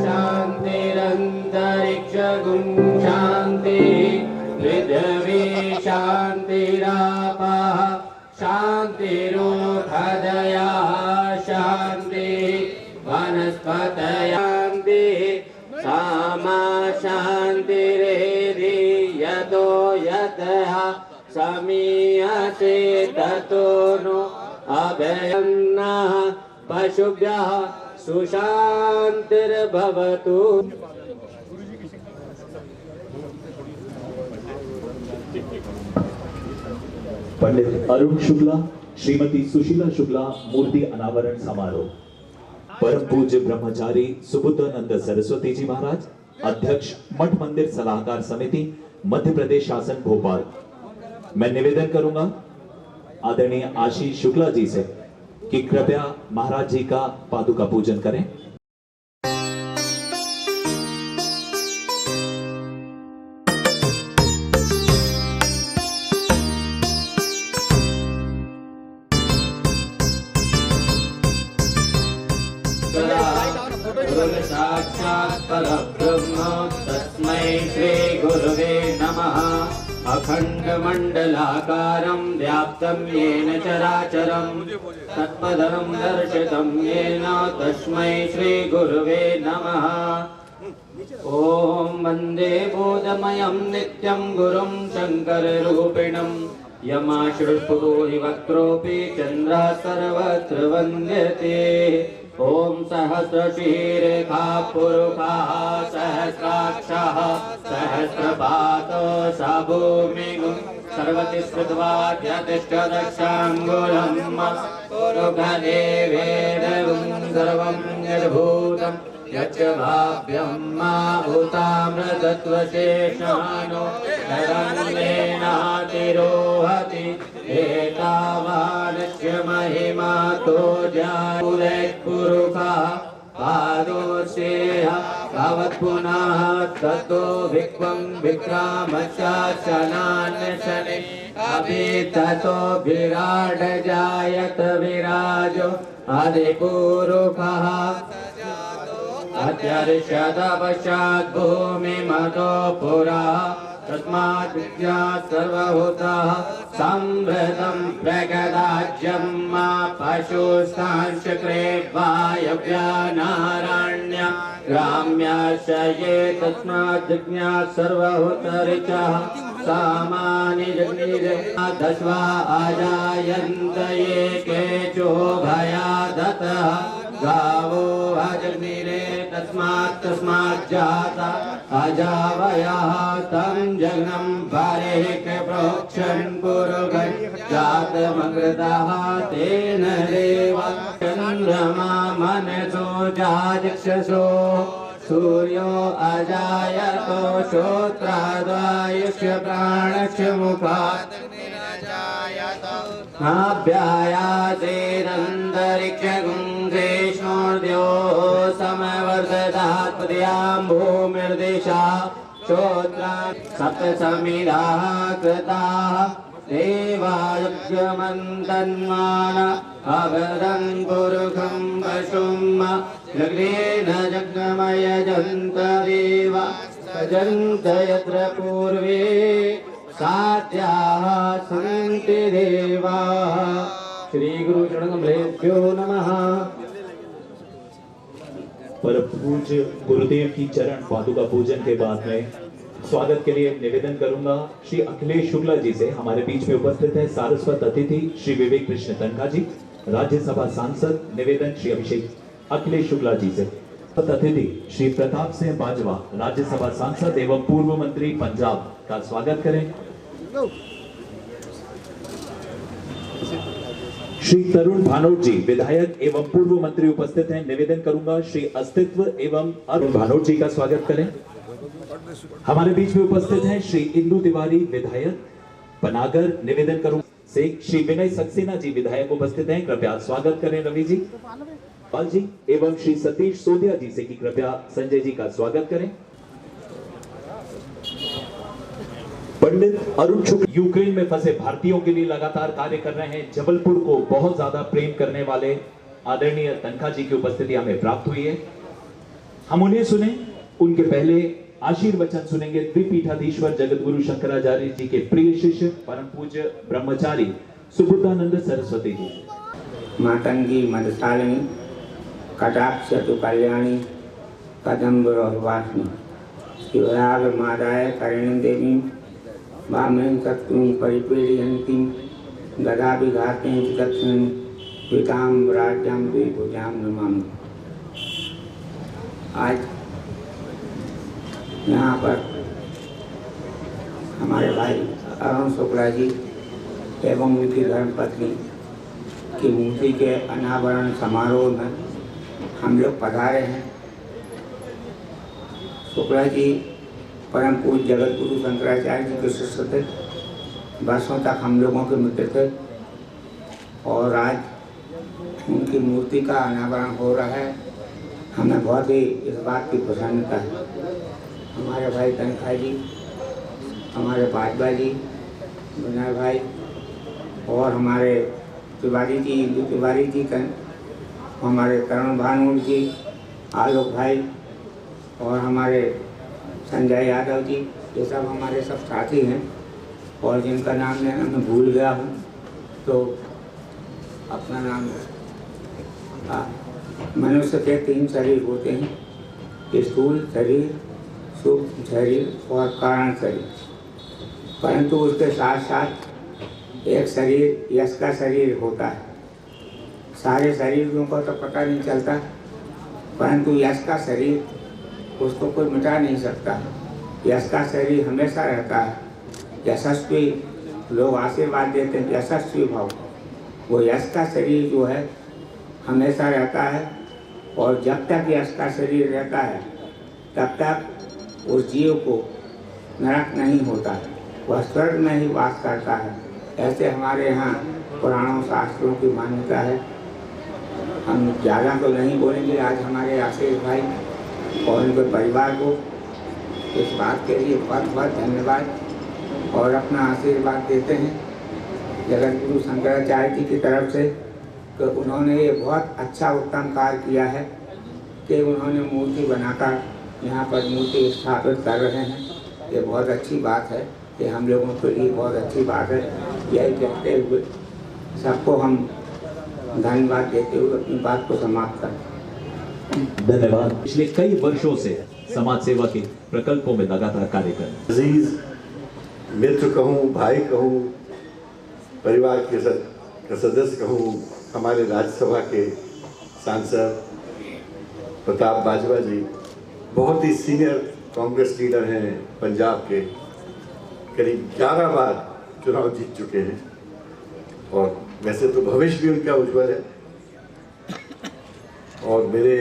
शान्तिरन्तरिक्षगुं शान्ति पृथिवी शान्तिरापः शान्तिरोषधयः शान्ति वनस्पतयः शान्तिः सामा शान्तिरेधि यतो यतः समीयते ततो नो अभयं नः पशुभ्यः सुशान्तिर्भवतु। पंडित अरुण शुक्ला, श्रीमती सुशीला शुक्ला मूर्ति अनावरण समारोह। परम पूज्य ब्रह्मचारी सुबुद्धानंद सरस्वती जी महाराज, अध्यक्ष मठ मंदिर सलाहकार समिति, मध्य प्रदेश शासन भोपाल। मैं निवेदन करूंगा आदरणीय आशीष शुक्ला जी से कि कृपया महाराज जी का पादुका पूजन करें। साक्षात् परब्रह्म तस्मै श्री गुरुवे नमः। अखण्डमण्डलाकारं व्याप्तं येन चराचरं तत्पदं दर्शितं येन तस्मै श्री गुरुवे नमः। ॐ वन्दे बोधमयं नित्यं गुरुं शङ्कररूपिणं यमाश्रुपुहि वक्त्रोऽपि चन्द्रः सर्वत्र वन्द्यते। ॐ सहस्रशीर्षा पुरुषः सहस्राक्षः सहस्रपातो स भूमिगुं सर्वतिष्ठित्वाद्यतिष्ठदक्षाङ्गुलं पुरुषदेवेदं सर्वं निर्भूतं यच्च भाव्यं मा भूतामृतत्वशेषानो नरन्नेनातिरोहति एतावानस्य महिमा तो जाय पुरुषः पादोषेह तावत् पुनः ततो भिक्वं विक्रामशासनान्यशने अभि ततो विराट जायत विराजो आदिपुरुषः अत्यर्षदपश्चात् भूमिमतो पुरा तस्मात् विद्यात् सर्वभूतः संवृतं प्रगदाज्यं मा पशुस्तांशक्रे वायव्यानारण्य ग्राम्याश्च ये तस्मात् जिज्ञात् सर्वभूतरिचः सामानि जग्निरे दश्वा अजायन्त ये केचो भयादतः गावो अजग्निरे तस्मात् जाता अजावयः तं जग्नं पारेक प्रोक्षन् पुरुषन् जातमकृतः तेन देवा चन्द्रमा मनसो जाजक्षसो सूर्यो अजायतो श्रोत्राद्वायुष्य प्राणस्य मुखात् नाभ्यायातेरन्तरिक्षगुंसेष्णोर्द्यो समवर्धतात् पदयां भूमिर्दिशा श्रोत्रात् सप्तसमिधाः कृताः देवायज्ञमन्तन्मान अवदन् पुरुषं पशुं जग्नेन जग्नमयजन्त देवा सजन्त यत्र पूर्वे साध्याः सन्ति देवाः। श्री गुरु चरणकमलेभ्यो नमः। परम पूज्य गुरुदेव की चरण पादुका पूजन के बाद में स्वागत के लिए निवेदन करूंगा श्री अखिलेश शुक्ला जी से। हमारे बीच में उपस्थित है सारस्वत अतिथि श्री विवेक कृष्ण तनखा जी, राज्यसभा सांसद। निवेदन श्री अभिषेक अखिलेश शुक्ला जी से। अतिथि श्री प्रताप सिंह बाजवा, राज्यसभा सांसद एवं पूर्व मंत्री पंजाब, का स्वागत करें। श्री तरुण भानोट जी, विधायक एवं पूर्व मंत्री उपस्थित हैं। निवेदन करूंगा श्री अस्तित्व एवं अरुण भानोट जी का स्वागत करें। हमारे बीच में उपस्थित हैं श्री इंदु तिवारी, विधायक पनागर। निवेदन करूंगा से श्री विनय सक्सेना जी, विधायक उपस्थित हैं। कृपया स्वागत करें रवि जी, पाल जी एवं श्री सतीश सोदिया जी से कि कृपया संजय जी का स्वागत करें। पंडित अरुण शुक्ला यूक्रेन में फंसे भारतीयों के लिए लगातार कार्य कर रहे हैं। जबलपुर को बहुत ज्यादा प्रेम करने वाले आदरणीय तनखा जी की उपस्थिति हमें प्राप्त हुई है। हम उन्हें सुने, उनके पहले आशीर्वचन सुनेंगे द्विपीठाधीश्वर जगतगुरु शंकराचार्य जी के प्रिय शिष्य परम पूज्य ब्रह्मचारी सुबुद्धानंद सरस्वती जी। मातंगी मदशालिनी कटाक्ष तु कल्याणी कदम्ब रोहवासिनी शिवराग मादाय करिणी देवी वामेन शत्रुं परिपीडयन्तीं गदा विघातें दक्षिणं पीतां राज्यां द्विभुजां नमामि। आज यहाँ पर हमारे भाई अरुण शुक्ला जी एवं उनकी धर्मपत्नी की मूर्ति के अनावरण समारोह में हम लोग पधारे हैं। शुक्ला जी परम पूज्य जगत गुरु शंकराचार्य जी के शिष्य थे, वर्षों तक हम लोगों के मित्र थे और आज उनकी मूर्ति का अनावरण हो रहा है। हमें बहुत ही इस बात की प्रसन्नता है। हमारे भाई तनखा जी, हमारे बाजवा जी, विनय भाई और हमारे तिवारी जी, इंदु तिवारी जी, हमारे तरुण भानु जी, आलोक भाई और हमारे संजय यादव जी, ये सब हमारे सब साथी हैं और जिनका नाम मैं भूल गया हूँ तो अपना नाम। मनुष्य के 3 शरीर होते हैं, स्थूल शरीर, सूक्ष्म शरीर और कारण शरीर, परंतु उसके साथ साथ एक शरीर यश का शरीर होता है। सारे शरीरों को तो पता नहीं चलता, परंतु यश का शरीर उसको कोई मिटा नहीं सकता। यश का शरीर हमेशा रहता है। यशस्वी लोग आशीर्वाद देते हैं, यशस्वी भाव, वो यश का शरीर जो है हमेशा रहता है और जब तक यश का शरीर रहता है तब तक उस जीव को नरक नहीं होता है, वह स्वर्ग में ही वास करता है। ऐसे हमारे यहाँ पुराणों शास्त्रों की मान्यता है। हम ज़्यादा तो नहीं बोलेंगे। आज हमारे आशीष भाई और उनके परिवार को इस बात के लिए बहुत बहुत धन्यवाद और अपना आशीर्वाद देते हैं जगत गुरु शंकराचार्य जी की तरफ से कि उन्होंने ये बहुत अच्छा उत्तम कार्य किया है कि उन्होंने मूर्ति बनाकर यहाँ पर मूर्ति स्थापित कर रहे हैं। ये बहुत अच्छी बात है, ये हम लोगों के लिए बहुत अच्छी बात है। यही कहते हुए सबको हम धन्यवाद देते हुए अपनी बात को समाप्त करें। धन्यवाद। पिछले कई वर्षों से समाज सेवा के प्रकल्पों में लगातार कार्य कर रहे हैं। अजीज मित्र कहूँ, भाई कहूँ, परिवार के सदस्य कहूँ, हमारे राज्यसभा के सांसद प्रताप बाजवा जी बहुत ही सीनियर कांग्रेस लीडर हैं पंजाब के, करीब 11 बार चुनाव जीत चुके हैं और वैसे तो भविष्य भी उनका उज्जवल है। और मेरे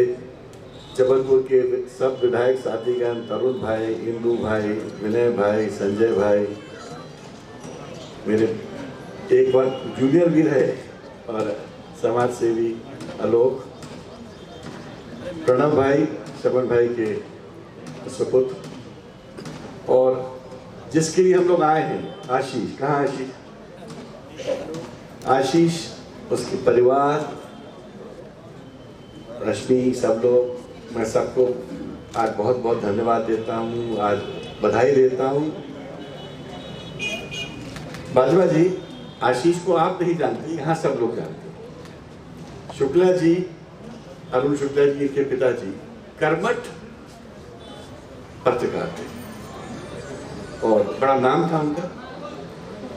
जबलपुर के सब विधायक साथीगण, तरुण भाई, इंदु भाई, विनय भाई, संजय भाई, मेरे एक बार जूनियर भी रहे और समाज सेवी आलोक, प्रणव भाई, शबन भाई के सुपुत्र, और जिसके लिए हम लोग आए हैं आशीष। कहाँ आशीष? आशीष, उसके परिवार, रश्मि, सब लोग, मैं सबको आज बहुत बहुत धन्यवाद देता हूँ, आज बधाई देता हूँ। बाजवा जी, आशीष को आप नहीं जानते, यहाँ सब लोग जानते हैं। शुक्ला जी, अरुण शुक्ला जी के पिताजी कर्मठ पत्रकार थे और बड़ा नाम था उनका।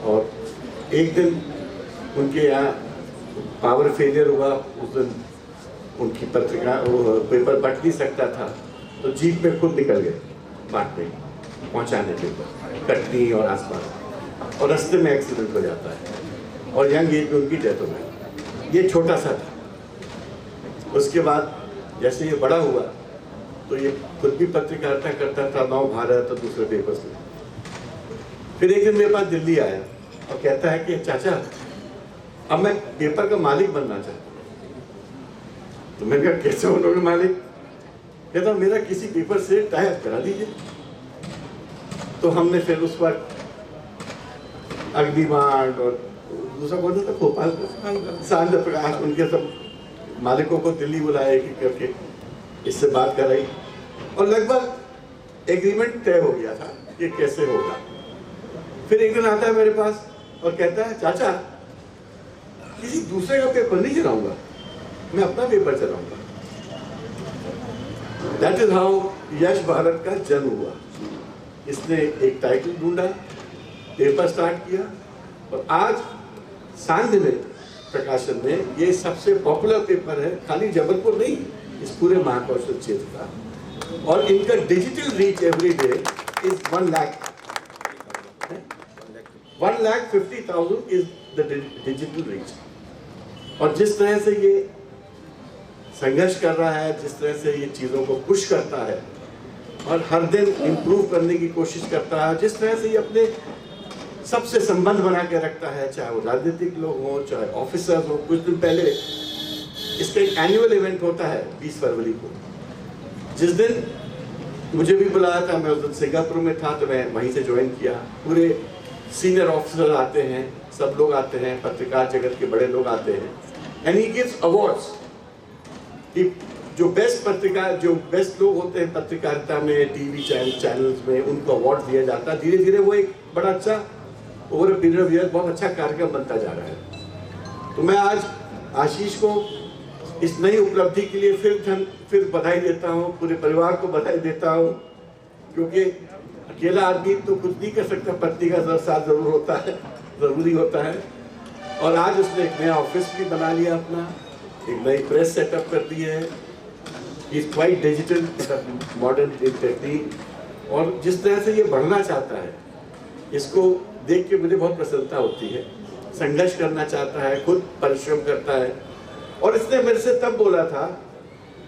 और एक दिन उनके यहाँ पावर फेलियर हुआ, उस दिन उनकी पत्रिका वो पेपर बट नहीं सकता था तो जीप में खुद निकल गए बांटने, पहुँचाने पेपर कटनी और आसपास, और रास्ते में एक्सीडेंट हो जाता है और यंग एज में उनकी डेथ हो गई। ये छोटा सा था। उसके बाद जैसे ये बड़ा हुआ तो ये खुद भी पत्रकारिता करता था, नव भारत और दूसरे पेपर्स में। फिर एक दिन मेरे पास दिल्ली आया और कहता है कि चाचा अब मैं पेपर का मालिक बनना चाहता हूँ। तो मैंने कहा कैसे बनोगे मालिक? कहता मेरा किसी पेपर से टाई अप करा दीजिए। तो हमने फिर उस वक्त अग्निबाण और दूसरा कौन था, भोपाल सांझ प्रकाश, उनके सब मालिकों को दिल्ली बुलाया कि करके इससे बात कराई और लगभग एग्रीमेंट तय हो गया था कि कैसे होगा। फिर एक दिन आता है मेरे पास और कहता है चाचा किसी दूसरे का पेपर नहीं चलाऊंगा, मैं अपना पेपर चलाऊंगा। दैट इज हाउ यश भारत का जन्म हुआ। इसने एक टाइटल ढूंढा, पेपर स्टार्ट किया और आज सांध्य में प्रकाशन में ये सबसे पॉपुलर पेपर है, खाली जबलपुर नहीं इस पूरे महाकौशल क्षेत्र का। और इनका digital reach every day is 1 lakh 1,50,000 is the digital reach. और जिस तरह से ये संघर्ष कर रहा है, जिस तरह से ये चीज़ों को पुश करता है और हर दिन इम्प्रूव करने की कोशिश करता है, जिस तरह से ये अपने सबसे संबंध बना के रखता है, चाहे वो राजनीतिक लोग हों चाहे ऑफिसर्स हो। कुछ दिन पहले इसका एक एनुअल इवेंट होता है 20 फरवरी को, जिस दिन मुझे भी बुलाया था, मैं उस दिन सिंगापुर में था तो मैं वहीं से ज्वाइन किया। पूरे सीनियर ऑफिसर आते हैं, सब लोग आते हैं, पत्रकार जगत के बड़े लोग आते हैं एंड ही गिव्स अवार्ड्स। जो बेस्ट पत्रकार, जो बेस्ट लोग होते हैं पत्रकारिता में, टीवी चैनल्स में, उनको अवार्ड दिया जाता है। धीरे धीरे वो एक बड़ा अच्छा over a period of year बहुत अच्छा कार्यक्रम बनता जा रहा है। तो मैं आज आशीष को इस नई उपलब्धि के लिए फिर बधाई देता हूँ, पूरे परिवार को बधाई देता हूँ, क्योंकि अकेला आदमी तो कुछ नहीं कर सकता, पत्नी का साथ जरूर होता है, ज़रूरी होता है। और आज उसने एक नया ऑफिस भी बना लिया अपना, एक नई प्रेस सेटअप कर दी है। Is quite digital, modern technique. और जिस तरह से ये बढ़ना चाहता है, इसको देख के मुझे बहुत प्रसन्नता होती है। संघर्ष करना चाहता है, खुद परिश्रम करता है। और इसने मेरे से तब बोला था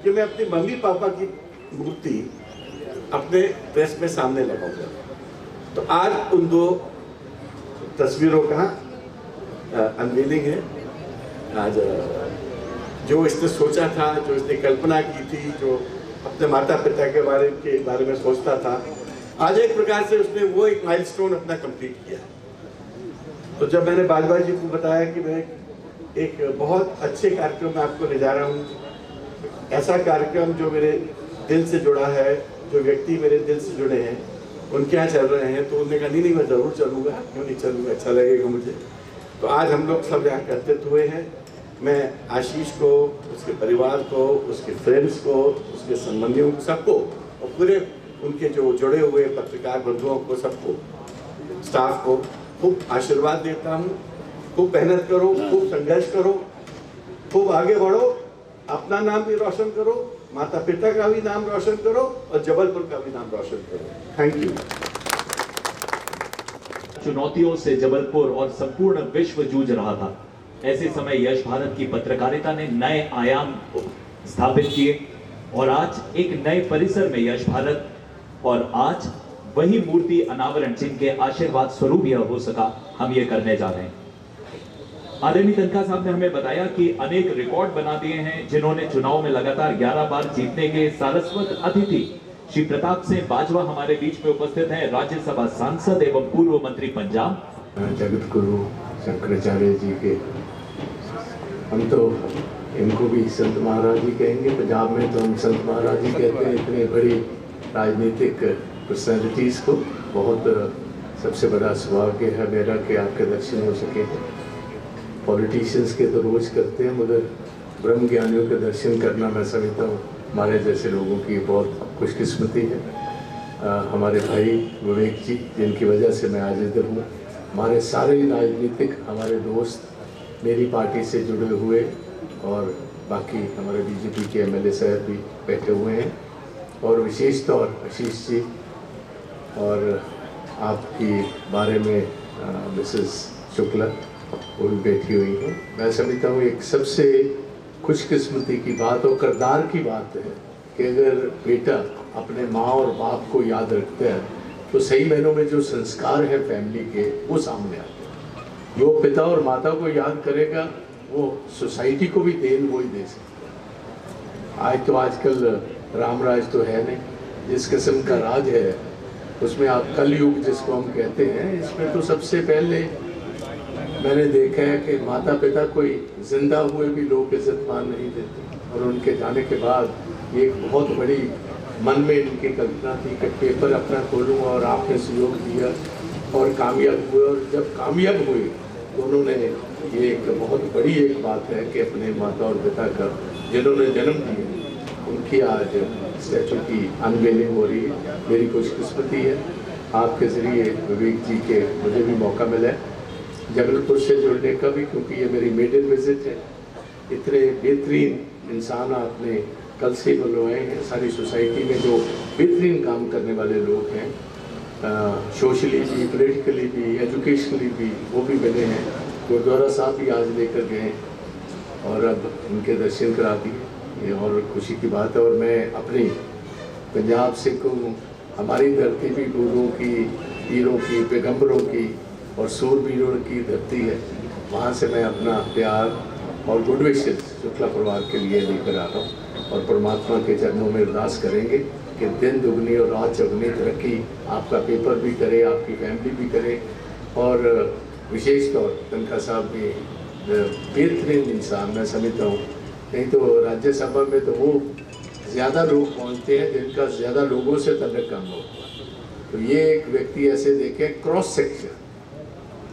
कि मैं अपनी मम्मी पापा की मूर्ति अपने प्रेस में सामने लगाऊंगा। तो आज उन 2 तस्वीरों का अनवीलिंग है। आज जो इसने सोचा था, जो इसने कल्पना की थी, जो अपने माता पिता के बारे में सोचता था, आज एक प्रकार से उसने वो एक माइलस्टोन अपना कंप्लीट किया। तो जब मैंने बाजवा जी को बताया कि मैं एक बहुत अच्छे कार्यक्रम में आपको ले जा रहा हूँ, ऐसा कार्यक्रम जो मेरे दिल से जुड़ा है, जो व्यक्ति मेरे दिल से जुड़े हैं, उनके यहाँ चल रहे हैं, तो उन्होंने कहा नहीं मैं ज़रूर चलूँगा, क्यों नहीं चलूँगा, अच्छा लगेगा मुझे। तो आज हम लोग सब यहाँ एकत्रित हुए हैं। मैं आशीष को, उसके परिवार को, उसके फ्रेंड्स को, उसके संबंधियों को, सबको और पूरे उनके जो जुड़े हुए पत्रकार बंधुओं को, सबको, स्टाफ को खूब आशीर्वाद देता हूँ। खूब मेहनत करो, खूब संघर्ष करो, खूब आगे बढ़ो, अपना नाम भी रोशन करो, माता पिता का भी नाम रोशन करो और जबलपुर का भी नाम रोशन करो। Thank you. चुनौतियों से जबलपुर और संपूर्ण विश्व जूझ रहा था। ऐसे समय यश भारत की पत्रकारिता ने नए आयाम स्थापित किए और आज एक नए परिसर में यश भारत, और आज वही मूर्ति अनावरण जिनके आशीर्वाद स्वरूप यह हो सका, हम ये करने जा रहे हैं। आदरणीय तनखा साहब ने हमें बताया कि अनेक रिकॉर्ड बना दिए हैं, जिन्होंने चुनाव में लगातार 11 बार जीतने के सारस्वत अतिथि श्री प्रताप सिंह बाजवा हमारे बीच में उपस्थित हैं, राज्यसभा सांसद एवं पूर्व मंत्री पंजाब। जगत गुरु शंकराचार्य जी के, हम तो इनको भी संत महाराज जी कहेंगे, पंजाब में तो हम संत महाराज जी कहते हैं। इतनी बड़ी राजनीतिक पर्सनैलिटीज़ को बहुत सबसे बड़ा सौभाग्य है मेरा कि आपके दर्शन हो सके। पॉलिटिशियंस के तो रोज़ करते हैं, मगर ब्रह्म ज्ञानियों के दर्शन करना मैं समझता हूँ हमारे जैसे लोगों की बहुत खुशकिस्मती है। हमारे भाई विवेक जी, जिनकी वजह से मैं आज इधर हूँ, हमारे सारे राजनीतिक हमारे दोस्त, मेरी पार्टी से जुड़े हुए, और बाकी हमारे बीजेपी के एमएलए साहब भी बैठे हुए हैं, और विशेष तौर आशीष जी और आपकी बारे में मिसेस शुक्ला वो भी बैठी हुई हैं। मैं समझता हूँ एक सबसे खुशकिस्मती की बात और किरदार की बात है कि अगर बेटा अपने माँ और बाप को याद रखता है तो सही मायनों में जो संस्कार है फैमिली के वो सामने आते हैं। जो पिता और माता को याद करेगा वो सोसाइटी को भी देन वो ही दे सकता। आज तो आजकल राम राज तो है नहीं, जिस किस्म का राज है उसमें आप कलयुग जिसको हम कहते हैं, इसमें तो सबसे पहले मैंने देखा है कि माता पिता कोई जिंदा हुए भी लोग इज्जत मान नहीं देते, और उनके जाने के बाद ये एक बहुत बड़ी मन में इनकी कल्पना थी कि पेपर अपना खोलूँ, और आपने सहयोग दिया और कामयाब हुए। और जब कामयाब हुए तो उन्होंने ये एक बहुत बड़ी एक बात है कि अपने माता और पिता का जिन्होंने जन्म दिया उनकी आज स्टैचू की अनवेलिंग हो रही है। मेरी खुशकिस्मती है आपके ज़रिए विवेक जी के मुझे भी मौका मिला है जबलपुर से जुड़ने का भी, क्योंकि ये मेरी मेडन विजिट है। इतने बेहतरीन इंसान आपने कल से बुलवाए हैं, सारी सोसाइटी में जो बेहतरीन काम करने वाले लोग हैं, सोशली भी, पॉलिटिकली भी, एजुकेशनली भी, वो भी मिले हैं। गुरुद्वारा साहब भी आज लेकर गए और अब उनके दर्शन करा दिए, ये और खुशी की बात है। और मैं अपनी पंजाब से कहूँ, हमारी धरती भी गुरुओं की, पीरों की, पैगंबरों की और सूरवीरों की धरती है। वहाँ से मैं अपना प्यार और गुड विशेस शुक्ला परिवार के लिए लेकर आ रहा हूँ, और परमात्मा के चरणों में अरदास करेंगे कि दिन दुगनी और रात चौगनी तरक्की आपका पेपर भी करे, आपकी फैमिली भी करे। और विशेष तौर तनखा साहब भी बेहतरीन इंसान मैं समझता हूँ, नहीं तो राज्यसभा में तो वो ज़्यादा लोग पहुँचते हैं जिनका ज़्यादा लोगों से तल्लुक़ कम हो। तो ये एक व्यक्ति ऐसे देखें, क्रॉस सेक्शन,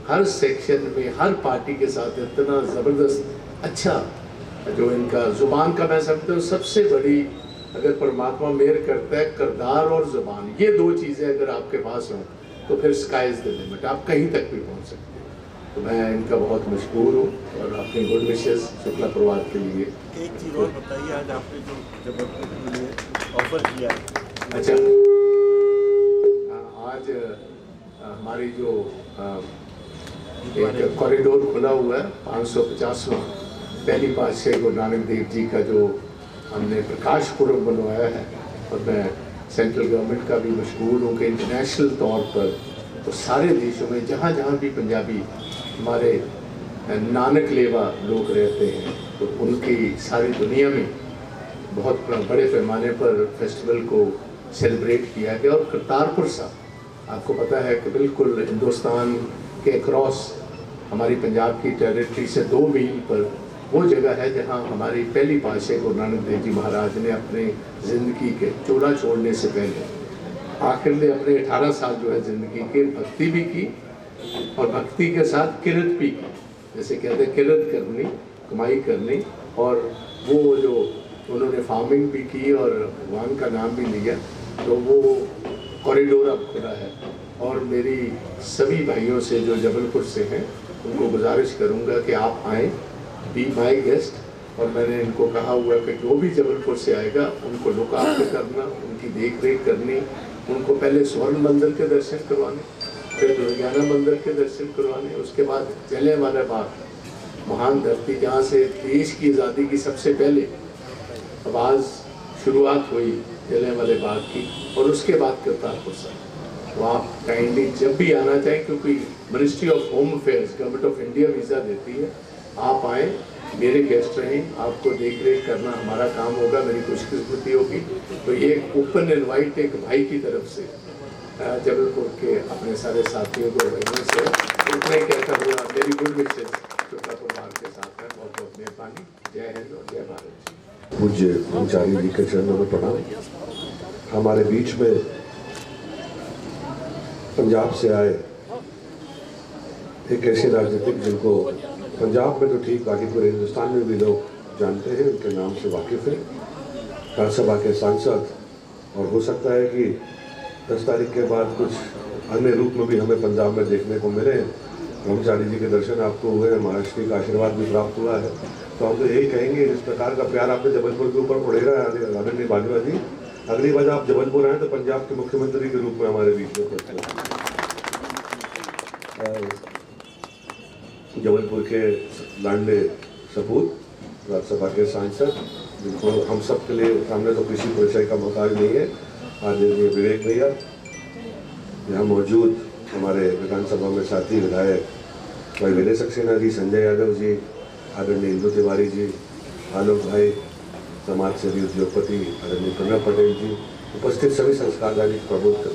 हर सेक्शन में हर पार्टी के साथ इतना ज़बरदस्त अच्छा, जो इनका ज़ुबान का मैं समझता हूँ सबसे बड़ी, अगर परमात्मा मेहर करता है, किरदार और ज़ुबान, ये दो चीज़ें अगर आपके पास हों तो फिर स्काई इज़ द लिमिट, आप कहीं तक भी पहुँच सकते हैं। तो मैं इनका बहुत मशहूर हूँ और अपने गुड विशेस शुक्ला परिवार के लिए। एक चीज़ और बताइए, आज आपने जो जबलपुर के लिए ऑफर किया है। अच्छा, आज हमारी जो एक कॉरिडोर खुला हुआ है 550वां, पहली पातशाही गुरु नानक देव जी का जो हमने प्रकाश पुरब बनवाया है, और मैं सेंट्रल गवर्नमेंट का भी मशहूर हूँ कि इंटरनेशनल तौर पर तो सारे देशों में जहाँ जहाँ भी पंजाबी हमारे नानक लेवा लोग रहते हैं तो उनकी सारी दुनिया में बहुत बड़े पैमाने पर फेस्टिवल को सेलिब्रेट किया गया। और करतारपुर साहब आपको पता है कि बिल्कुल हिंदुस्तान के क्रॉस हमारी पंजाब की टेरिटरी से 2 मील पर वो जगह है जहाँ हमारी पहली पातशाही गुरु नानक देव जी महाराज ने अपने ज़िंदगी के चोला छोड़ने से पहले आखिर में अपने 18 साल जो है ज़िंदगी के भक्ति भी की, और भक्ति के साथ किरत भी की, जैसे कहते हैं किरत करनी, कमाई करनी। और वो जो उन्होंने फार्मिंग भी की और भगवान का नाम भी लिया, तो वो कॉरिडोर अब खुला है। और मेरी सभी भाइयों से जो जबलपुर से हैं उनको गुजारिश करूंगा कि आप आएँ, बी माई गेस्ट। और मैंने इनको कहा हुआ कि जो भी जबलपुर से आएगा उनको लुक आफ्टर करना, उनकी देख रेख करनी, उनको पहले स्वर्ण मंदिर के दर्शन करवाने, फिर दुर्गाना मंदिर के दर्शन करवाने, उसके बाद जलियांवाला बाग, महान धरती जहाँ से देश की आज़ादी की सबसे पहले आवाज़ शुरुआत हुई जलियांवाला बाग की, और उसके बाद करतारपुर साहिब। तो आप काइंडली जब भी आना चाहें, क्योंकि ministry of home affairs government of India visa देती है, आप आएँ, मेरे गेस्ट रहें, आपको देख रेख करना हमारा काम होगा, मेरी खुशकिस्मती होगी। तो ये ओपन इनवाइट एक भाई की तरफ से जबलपुर के अपने सारे साथियों को भाइयों से इतना ही कहता हुआ मेरी गुड विशेस शुक्ला परिवार के साथ है। बहुत बहुत मेहरबानी। जय हिंद और जय भारत। पूज्य ब्रह्मचारी जी के चरणों में प्रणाम। हमारे बीच में पंजाब से आए एक ऐसे राजनीतिक जिनको पंजाब में तो ठीक, बाकी पूरे हिंदुस्तान में भी लोग जानते हैं, उनके नाम से वाकिफ़ हैं, राज्यसभा के सांसद। और हो सकता है कि 10 तारीख के बाद कुछ अन्य रूप में भी हमें पंजाब में देखने को मिले। ब्रह्मचारी जी के दर्शन आपको हुए, महाराष्ट्र का आशीर्वाद भी प्राप्त हुआ है। तो हम तो यही कहेंगे, जिस प्रकार का प्यार आपने जबलपुर के ऊपर उड़ेगा आदरणीय बाजवा जी, अगली बार आप जबलपुर आए तो पंजाब के मुख्यमंत्री के रूप में हमारे बीच में उपस्थित। जबलपुर के लाडले सपूत राज्यसभा के सांसद, जिनको हम सब के लिए सामने तो किसी परिचय का मोहताज नहीं है, आदरणीय विवेक भैया, यहाँ मौजूद हमारे विधानसभा में साथी विधायक भाई विनय सक्सेना जी, संजय यादव जी, आदरणीय इंदू तिवारी जी, आलोक भाई, समाज सेवी उद्योगपति आदरणीय प्रणव पटेल जी, उपस्थित सभी संस्कारदानी प्रबोध कर।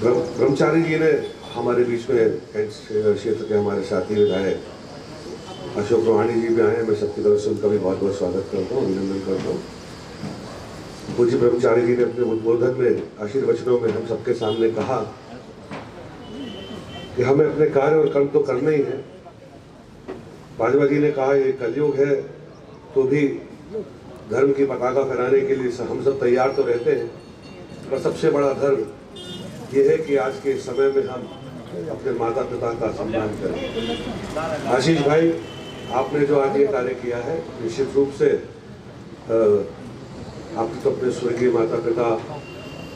ब्रह्मचारी जी ने हमारे बीच में क्षेत्र के हमारे साथी विधायक अशोक रोहाणी जी भी आए हैं। मैं सबकी तरफ से उनका भी बहुत बहुत स्वागत करता हूँ, अभिनंदन करता हूँ। पूज्य ब्रह्मचारी जी ने अपने उद्बोधन में आशीर्वचनों में हम सबके सामने कहा कि हमें अपने कार्य और कर्म तो करने ही है। भाजपा जी ने कहा ये कलयुग है तो भी धर्म की पताका फहराने के लिए हम सब तैयार तो रहते हैं, पर सबसे बड़ा धर्म ये है कि आज के समय में हम अपने माता पिता का सम्मान करें। आशीष भाई, आपने जो आज ये कार्य किया है, निश्चित रूप से आपकी तो अपने स्वर्गीय माता पिता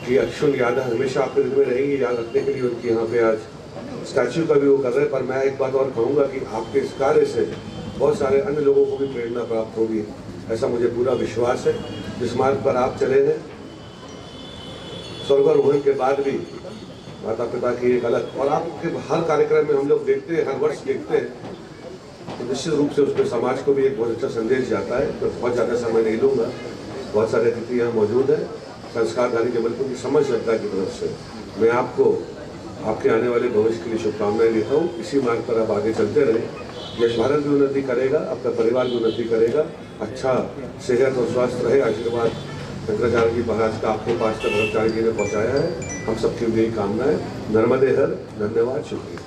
की अक्षुण यादें हमेशा आपके दिल में रहेंगी। याद रखने के लिए उनकी यहाँ पे आज स्टैच्यू का भी वो कर रहे हैं। पर मैं एक बात और कहूँगा कि आपके इस कार्य से बहुत सारे अन्य लोगों को भी प्रेरणा प्राप्त होगी, ऐसा मुझे पूरा विश्वास है। जिस मार्ग पर आप चले हैं, स्वर्गारोहण के बाद भी माता पिता की एक अलग, और आपके हर कार्यक्रम में हम लोग देखते हैं, हर वर्ष देखते हैं, तो निश्चित रूप से उसमें समाज को भी एक बहुत अच्छा संदेश जाता है। तो बहुत ज़्यादा समय नहीं लूँगा, बहुत सारे अतिथि यहाँ मौजूद हैं। संस्कारधारी जबलपुर की समझ जनता की तरफ से मैं आपको आपके आने वाले भविष्य के लिए शुभकामनाएं देता हूँ। इसी मार्ग पर आप आगे चलते रहें। यश भारत भी उन्नति करेगा, आपका परिवार भी उन्नति करेगा, अच्छा सेहत और स्वास्थ्य रहे। आशीर्वाद शंकराचार्य जी महाराज का आपके पास तक ब्रह्मचारी जी ने पहुँचाया है। हम सबकी यही कामना है। नर्मदे हर। धन्यवाद, शुक्रिया।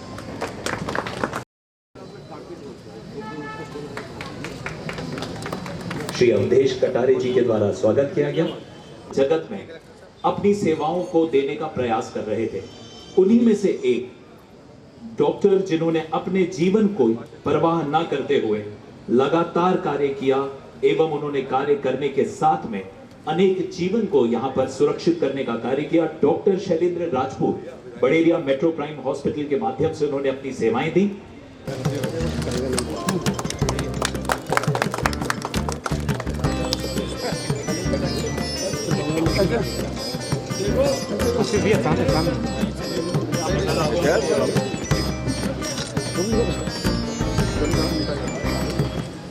श्री अवधेश कटारे जी के द्वारा स्वागत किया गया। जगत में अपनी सेवाओं को देने का प्रयास कर रहे थे, उन्हीं में से एक डॉक्टर जिन्होंने अपने जीवन को परवाह न करते हुए लगातार कार्य किया एवं उन्होंने कार्य करने के साथ में अनेक जीवन को यहां पर सुरक्षित करने का कार्य किया। Doctor Shailendra Rajput Baderia metro prime hospital के माध्यम से उन्होंने अपनी सेवाएं दी।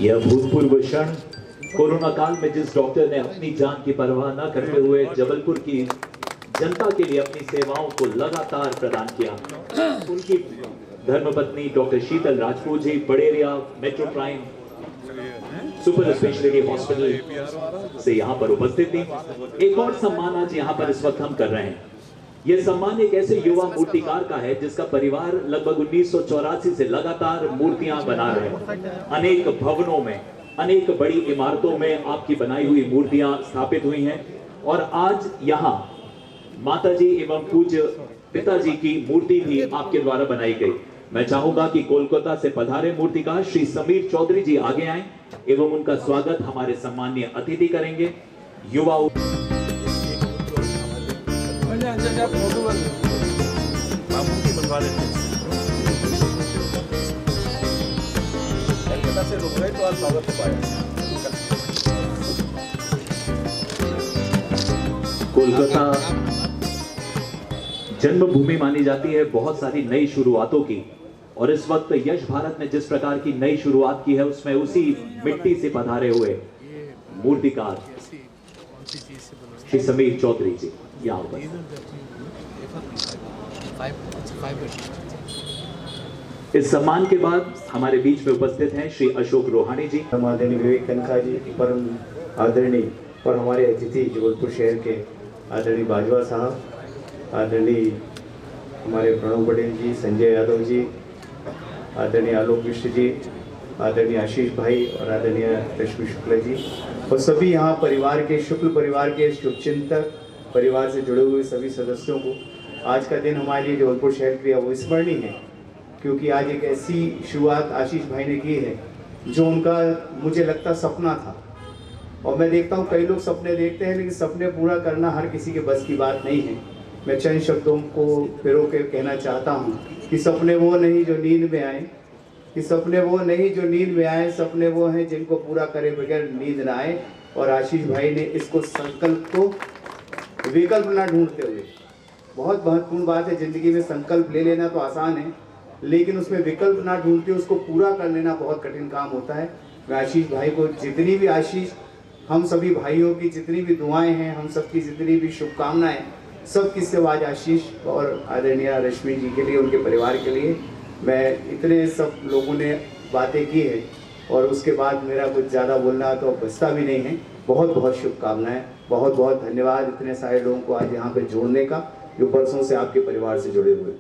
यह भूतपूर्व क्षण कोरोना काल में जिस डॉक्टर ने अपनी जान की परवाह न करते हुए जबलपुर की जनता के लिए अपनी सेवाओं को लगातार प्रदान किया, उनकी धर्मपत्नी doctor Sheetal Rajput ji Baderia metro prime super speciality hospital से यहाँ पर उपस्थित थी। एक और सम्मान आज यहाँ पर इस वक्त हम कर रहे हैं। यह सम्मान एक ऐसे युवा मूर्तिकार का है जिसका परिवार लगभग 1984 से लगातार मूर्तियां बना रहे हैं। अनेक भवनों में, अनेक बड़ी इमारतों में आपकी बनाई हुई मूर्तियां स्थापित हुई हैं और आज यहाँ माताजी एवं पूज्य पिताजी की मूर्ति भी आपके द्वारा बनाई गई। मैं चाहूंगा कि कोलकाता से पधारे मूर्तिकार श्री समीर चौधरी जी आगे आएं एवं उनका स्वागत हमारे सम्मानीय अतिथि करेंगे। युवा से रुक गए तो आज स्वागत हो पाया। कोलकाता जन्मभूमि मानी जाती है बहुत सारी नई शुरुआतों की, और इस वक्त यश भारत ने जिस प्रकार की नई शुरुआत की है उसमें उसी मिट्टी से पधारे हुए मूर्तिकार श्री समीर चौधरी जी यहाँ पर। इस सम्मान के बाद हमारे बीच में उपस्थित हैं श्री अशोक रोहाणी जी, आदरणीय विवेक कनखा जी, परम आदरणीय और हमारे अतिथि जबलपुर शहर के आदरणीय बाजवा साहब, आदरणीय हमारे प्रणव पटेल जी, संजय यादव जी, आदरणीय आलोक मिश्र जी, आदरणीय आशीष भाई और आदरणीय रश्मि शुक्ला जी और सभी यहाँ परिवार के शुक्ल परिवार के शुभचिंतक परिवार से जुड़े हुए सभी सदस्यों को आज का दिन हमारे लिए जबलपुर शहर के लिए अविस्मरणीय है, क्योंकि आज एक ऐसी शुरुआत आशीष भाई ने की है जो उनका मुझे लगता सपना था। और मैं देखता हूँ कई लोग सपने देखते हैं लेकिन सपने पूरा करना हर किसी के बस की बात नहीं है। मैं चंद शब्दों को पिरो के कहना चाहता हूँ कि सपने वो नहीं जो नींद में आए, कि सपने वो नहीं जो नींद में आए, सपने वो हैं जिनको पूरा करे बगैर नींद ना आए। और आशीष भाई ने इसको संकल्प को विकल्प ना ढूंढते हुए, बहुत महत्वपूर्ण बात है, जिंदगी में संकल्प ले लेना तो आसान है लेकिन उसमें विकल्प ना ढूंढते उसको पूरा कर लेना बहुत कठिन काम होता है। मैं आशीष भाई को जितनी भी आशीष, हम सभी भाइयों की जितनी भी दुआएं हैं, हम सबकी जितनी भी शुभकामनाएं, सबकी सेवाज आशीष और आदरणीय रश्मि जी के लिए, उनके परिवार के लिए। मैं इतने सब लोगों ने बातें की है और उसके बाद मेरा कुछ ज़्यादा बोलना तो बचता भी नहीं है। बहुत बहुत शुभकामनाएं, बहुत बहुत धन्यवाद इतने सारे लोगों को आज यहाँ पे जोड़ने का, जो बरसों से आपके परिवार से जुड़े हुए।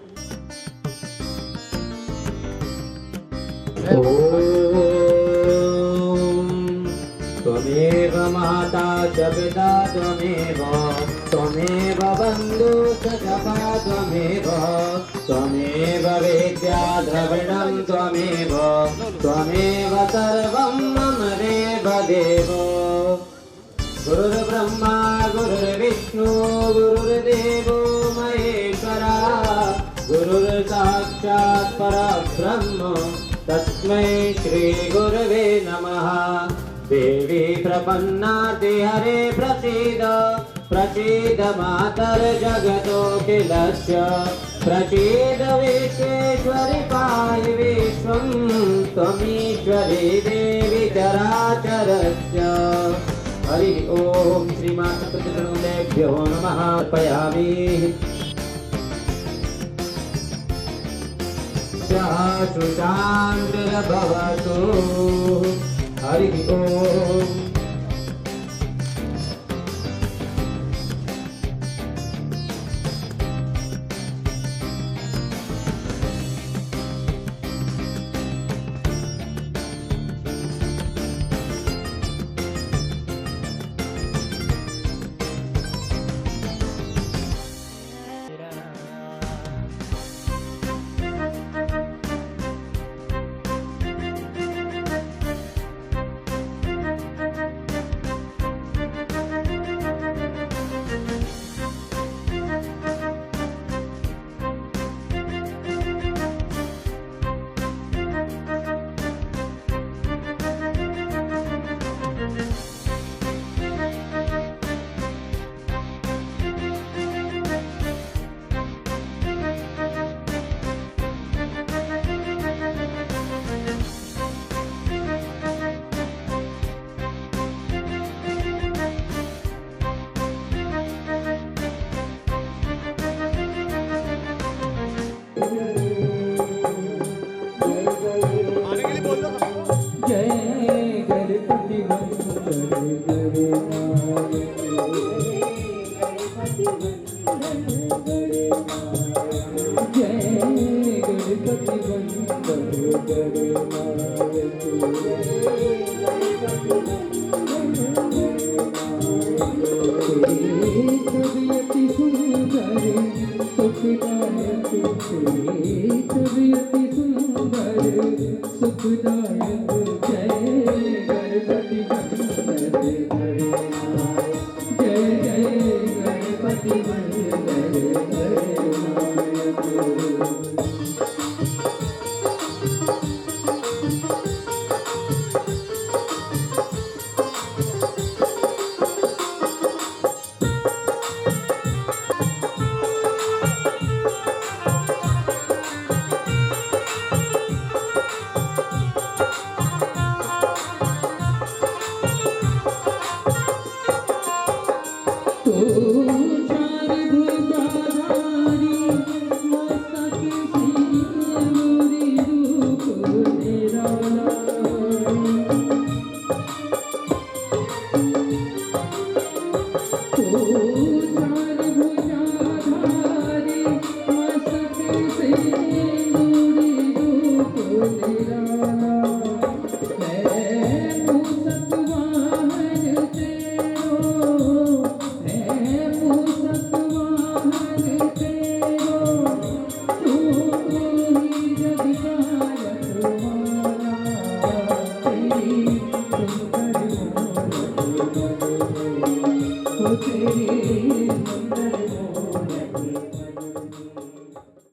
त्वमेव माता च पिता त्वमेव बन्धु च सखा त्वमेव वेद्या द्रविणं त्वमेव सर्वं मम देव। गुरुर्ब्रह्मा गुरुर्विष्णु गुरुर्देवो महेश्वरा, गुरुर्साक्षात् परब्रह्म तस्मै श्री गुरवे नमः। देवी प्रपन्नाति हरे प्रसीद मातर जगतोऽखिलस्य, प्रसीद विश्वेश्वरि पाहि विश्वं त्वमीश्वरी देवी चराचरस्य। हरि ओम श्रीमातृचरणोभ्यो नमः अर्पयामि। सुशान्तिर्भवतु। हरि ओम। तेरी